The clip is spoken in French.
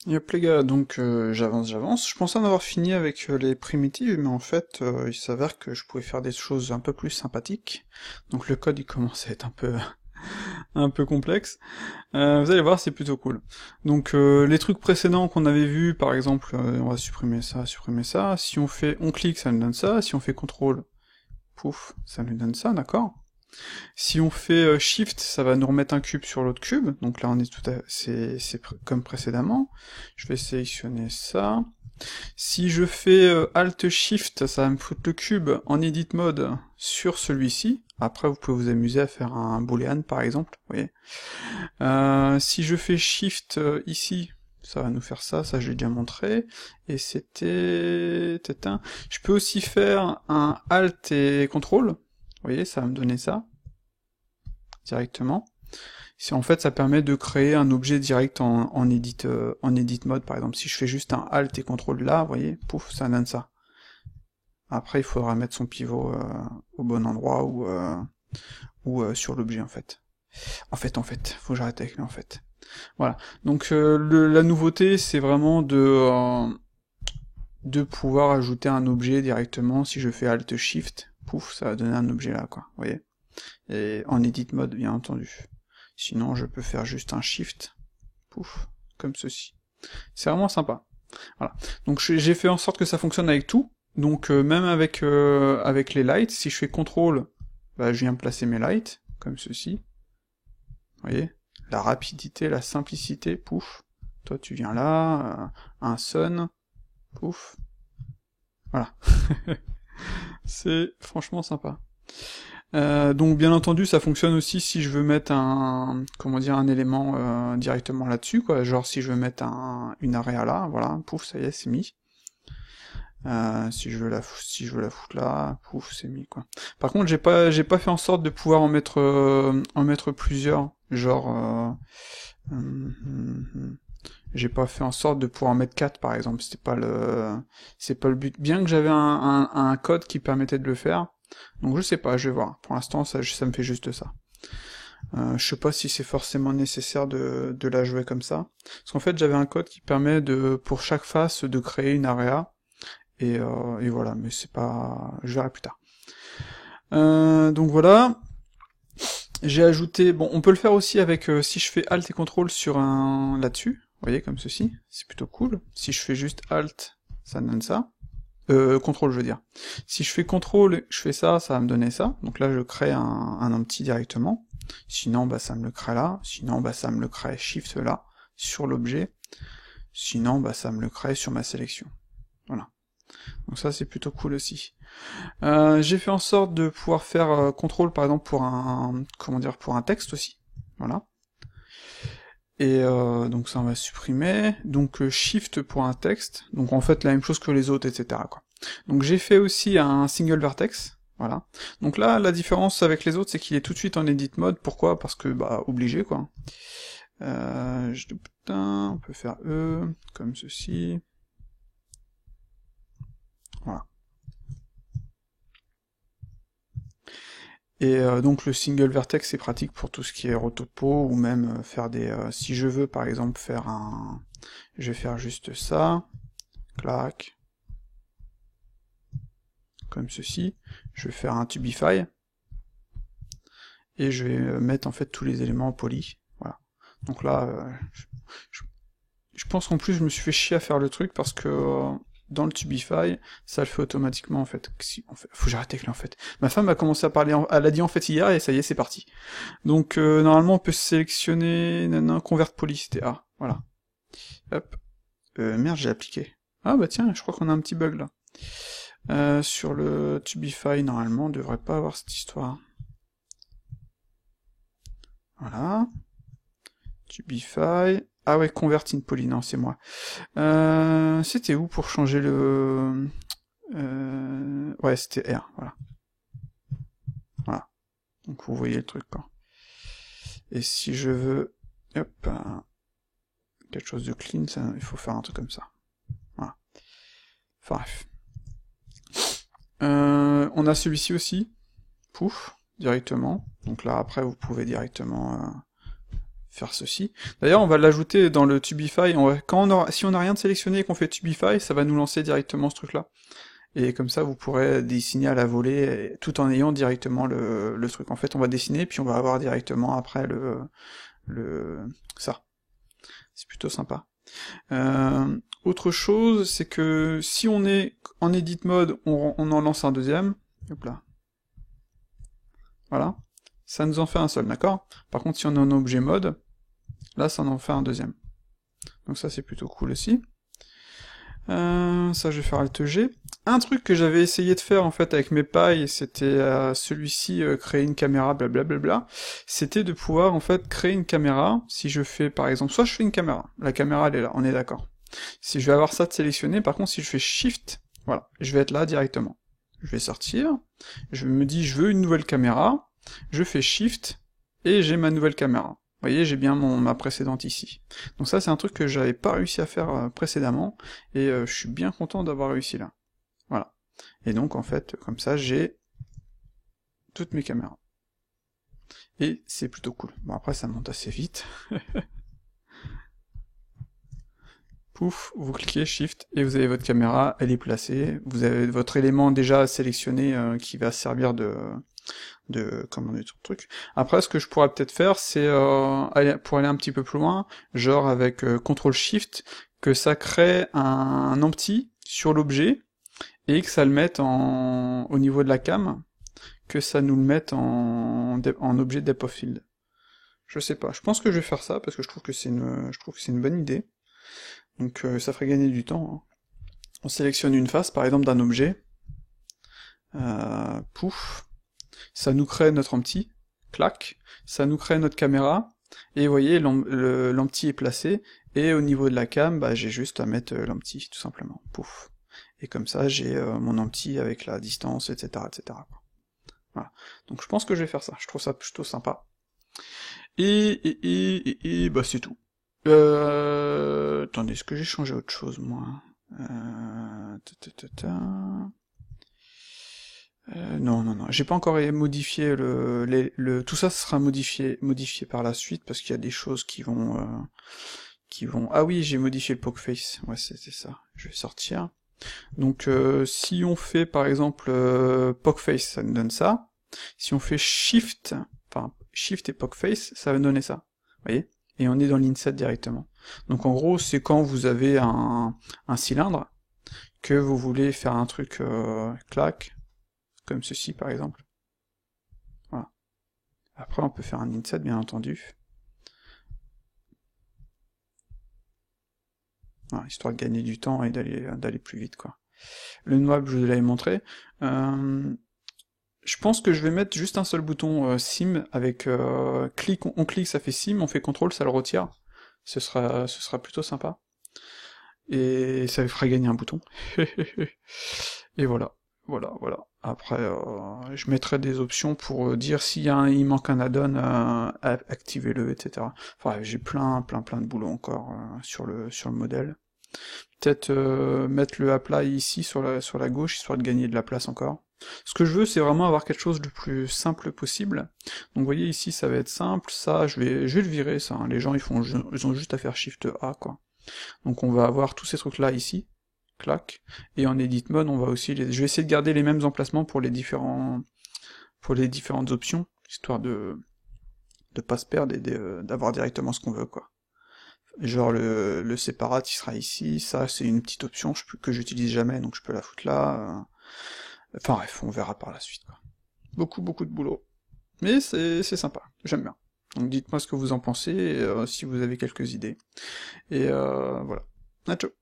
Yep les gars, donc j'avance. Je pensais en avoir fini avec les primitives, mais en fait, il s'avère que je pouvais faire des choses un peu plus sympathiques. Donc le code il commence à être un peu un peu complexe. Vous allez voir, c'est plutôt cool. Donc les trucs précédents qu'on avait vus, par exemple, on va supprimer ça, supprimer ça. Si on clique, ça nous donne ça. Si on fait CTRL, pouf, ça nous donne ça, d'accord. Si on fait Shift, ça va nous remettre un cube sur l'autre cube, donc là on est comme précédemment. Je vais sélectionner ça. Si je fais Alt Shift, ça va me foutre le cube en Edit Mode sur celui-ci. Après vous pouvez vous amuser à faire un boolean par exemple, vous voyez. Si je fais Shift ici, ça va nous faire ça, ça je l'ai déjà montré. Et c'était... Je peux aussi faire un Alt et CTRL, vous voyez, ça va me donner ça directement. En fait, ça permet de créer un objet direct en edit mode, par exemple. Si je fais juste un Alt et CTRL là, vous voyez, pouf, ça donne ça. Après, il faudra mettre son pivot au bon endroit ou sur l'objet, en fait. Faut que j'arrête avec lui, en fait. Voilà. Donc, la nouveauté, c'est vraiment de pouvoir ajouter un objet directement. Si je fais Alt Shift, pouf, ça va donner un objet là, quoi. Vous voyez. Et en edit mode, bien entendu. Sinon, je peux faire juste un Shift, pouf, comme ceci. C'est vraiment sympa. Voilà. Donc j'ai fait en sorte que ça fonctionne avec tout. Donc même avec les lights, si je fais CTRL, bah, je viens placer mes lights, comme ceci. Vous voyez, la rapidité, la simplicité, pouf. Toi tu viens là, un sun, pouf. Voilà. C'est franchement sympa. Donc bien entendu ça fonctionne aussi si je veux mettre un élément directement là-dessus, quoi. Genre si je veux mettre une area là, voilà, pouf, ça y est, c'est mis. Si je veux la foutre là, pouf, c'est mis, quoi. Par contre j'ai pas fait en sorte de pouvoir en mettre plusieurs, genre j'ai pas fait en sorte de pouvoir en mettre 4 par exemple, c'est pas le but. Bien que j'avais un code qui permettait de le faire. Donc je sais pas, je vais voir. Pour l'instant, ça me fait juste ça. Je sais pas si c'est forcément nécessaire de la jouer comme ça. Parce qu'en fait, j'avais un code qui permet pour chaque face, de créer une area. Et voilà, mais c'est pas... Je verrai plus tard. Donc voilà. J'ai ajouté... Bon, on peut le faire aussi avec... si je fais Alt et CTRL sur un... là-dessus. Vous voyez, comme ceci. C'est plutôt cool. Si je fais juste Alt, ça donne ça. CTRL, je veux dire. Si je fais CTRL, je fais ça, ça va me donner ça. Donc là, je crée un empty directement. Sinon, bah, ça me le crée là. Sinon, bah, ça me le crée Shift là, sur l'objet. Sinon, bah, ça me le crée sur ma sélection. Voilà. Donc ça, c'est plutôt cool aussi. J'ai fait en sorte de pouvoir faire CTRL, par exemple, pour un texte aussi. Voilà. Et donc ça on va supprimer, donc Shift pour un texte, donc en fait la même chose que les autres, etc. quoi. Donc j'ai fait aussi un single vertex, voilà. Donc là, la différence avec les autres, c'est qu'il est tout de suite en edit mode, pourquoi? Parce que, bah, obligé, quoi. On peut faire E, comme ceci. Voilà. Et donc le single vertex c'est pratique pour tout ce qui est rotopo, ou même faire des... si je veux par exemple faire un... Je vais faire juste ça, clac, comme ceci, je vais faire un Tubify, et je vais mettre en fait tous les éléments polis, voilà. Donc là, je pense qu'en plus je me suis fait chier à faire le truc, parce que dans le Tubify, ça le fait automatiquement en fait. Faut que j'arrête avec lui en fait. Ma femme a commencé à parler, elle a dit en fait hier, et ça y est, c'est parti. Donc normalement on peut sélectionner, convert poly, c'était A, voilà. Hop. Merde, j'ai appliqué. Ah bah tiens, je crois qu'on a un petit bug là. Sur le Tubify, normalement, on devrait pas avoir cette histoire. Voilà. Tubify. Ah ouais, convert in poly, non, c'est moi. C'était où pour changer le... Ouais, c'était R, voilà. Voilà. Donc vous voyez le truc, quoi. Et si je veux... Hop, quelque chose de clean, ça, il faut faire un truc comme ça. Voilà. Enfin bref. On a celui-ci aussi. Pouf, directement. Donc là, après, vous pouvez directement faire ceci. D'ailleurs, on va l'ajouter dans le Tubify, si on n'a rien de sélectionné et qu'on fait Tubify, ça va nous lancer directement ce truc-là. Et comme ça, vous pourrez dessiner à la volée, tout en ayant directement le truc. En fait, on va dessiner, puis on va avoir directement après ça. C'est plutôt sympa. Autre chose, c'est que si on est en edit mode, on en lance un deuxième. Hop là. Voilà. Ça nous en fait un seul, d'accord? Par contre, si on est en objet mode, là, ça en fait un deuxième. Donc ça, c'est plutôt cool aussi. Ça, je vais faire Alt G. Un truc que j'avais essayé de faire, en fait, avec mes pailles, c'était celui-ci, créer une caméra, blablabla, c'était de pouvoir, en fait, créer une caméra, si je fais, par exemple, soit je fais une caméra, la caméra, elle est là, on est d'accord. Si je vais avoir ça de sélectionné, par contre, si je fais Shift, voilà, je vais être là directement. Je vais sortir, je me dis, je veux une nouvelle caméra, je fais Shift, et j'ai ma nouvelle caméra. Vous voyez, j'ai bien ma précédente ici. Donc ça, c'est un truc que j'avais pas réussi à faire précédemment, et je suis bien content d'avoir réussi là. Voilà. Et donc, en fait, comme ça, j'ai toutes mes caméras. Et c'est plutôt cool. Bon, après, ça monte assez vite. Pouf, vous cliquez Shift, et vous avez votre caméra, elle est placée. Vous avez votre élément déjà sélectionné qui va servir comment dire le truc. Après, ce que je pourrais peut-être faire, c'est pour aller un petit peu plus loin, genre avec CTRL SHIFT, que ça crée un empty sur l'objet, et que ça le mette au niveau de la cam, que ça nous le mette en objet depth of field. Je sais pas, je pense que je vais faire ça, parce que je trouve que c'est une bonne idée. Donc ça ferait gagner du temps. On sélectionne une face, par exemple, d'un objet. Pouf. Ça nous crée notre empty, clac, ça nous crée notre caméra, et vous voyez, l'empty est placé, et au niveau de la cam, bah, j'ai juste à mettre l'empty, tout simplement, pouf. Et comme ça, j'ai mon empty avec la distance, etc., etc. Voilà. Donc je pense que je vais faire ça, je trouve ça plutôt sympa. Et bah c'est tout. Attendez, est-ce que j'ai changé autre chose, moi? Non, j'ai pas encore modifié tout ça sera modifié par la suite, parce qu'il y a des choses qui vont, ah oui, j'ai modifié le pokeface, ouais, c'était ça, je vais sortir. Donc, si on fait, par exemple, pokeface, ça nous donne ça. Si on fait Shift et pokeface, ça va donner ça, vous voyez? Et on est dans l'inset directement. Donc en gros, c'est quand vous avez un cylindre, que vous voulez faire un truc, clac, comme ceci par exemple. Voilà. Après on peut faire un inset bien entendu. Voilà, histoire de gagner du temps et d'aller plus vite quoi. Le noib je l'avais montré. Je pense que je vais mettre juste un seul bouton sim avec on clique ça fait sim, on fait CTRL ça le retire. Ce sera plutôt sympa. Et ça fera gagner un bouton. Et voilà. Voilà. Après, je mettrai des options pour dire il manque un add-on, activez-le, etc. Enfin, j'ai plein de boulot encore sur le modèle. Peut-être mettre le apply ici sur la gauche, histoire de gagner de la place encore. Ce que je veux, c'est vraiment avoir quelque chose de plus simple possible. Donc vous voyez ici, ça va être simple, ça, je vais le virer, ça. Hein. Les gens, ils ont juste à faire Shift A, quoi. Donc on va avoir tous ces trucs-là ici. Clac, et en edit mode, on va aussi je vais essayer de garder les mêmes emplacements pour les différentes options, histoire de pas se perdre et d'avoir directement ce qu'on veut, quoi. Genre le séparate, il sera ici, ça c'est une petite option que j'utilise jamais, donc je peux la foutre là. Enfin bref, on verra par la suite, quoi. Beaucoup de boulot. Mais c'est sympa, j'aime bien. Donc dites-moi ce que vous en pensez, si vous avez quelques idées. Et voilà. Ciao.